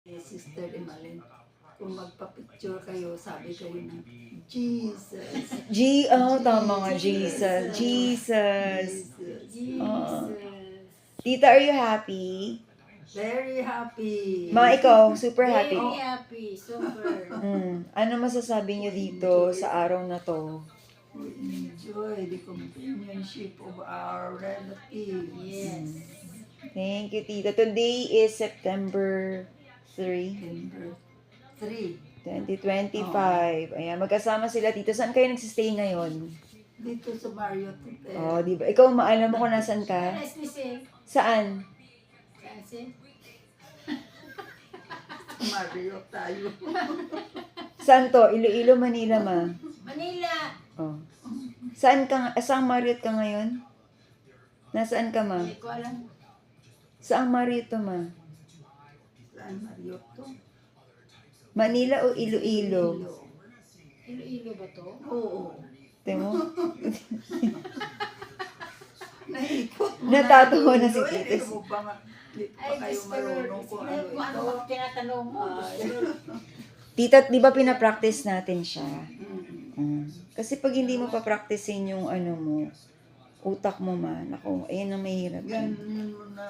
Sister Emalyn, kung magpa-picture kayo, sabi kayo ng Jesus. Tama nga, Jesus. Jesus. Jesus. Tita, are you happy? Very happy. Ma, ikaw, super happy. Very happy, super. Ano masasabi niyo dito sa araw na to? We enjoy the companionship of our relatives. Yes. Thank you, Tita. Today is September 3, September 3. 2025. Ayan, magkasama sila, Tito. Saan kayo nagsistay ngayon? Dito sa Marriott Hotel. Oh, di ba? Ikaw, maalam mo kung nasan ka? Nice to see. Saan? Kasi, Marriott tayo. Saan to? Iloilo, Manila, ma. Manila. Oh. Saan Marriott ka ngayon? Nasaan ka, ma? Hindi ko alam. Saang Marriott to, ma? Saan Marriott to? Manila o Iloilo? Iloilo ba to? Oo. Temo? Naikot mo Natatawa na si Iloilo. Titis. Hindi mo ba nga, hindi pa Ay, kayo Diyos ko, marunong kung ano kung ano ito. bang tinatanong mo? Tita, di ba pinapractice natin siya? Mm. Kasi pag hindi mo pa-practicein yung ano mo, utak mo man, ako, ayun ang mahirap. Ganun mo na.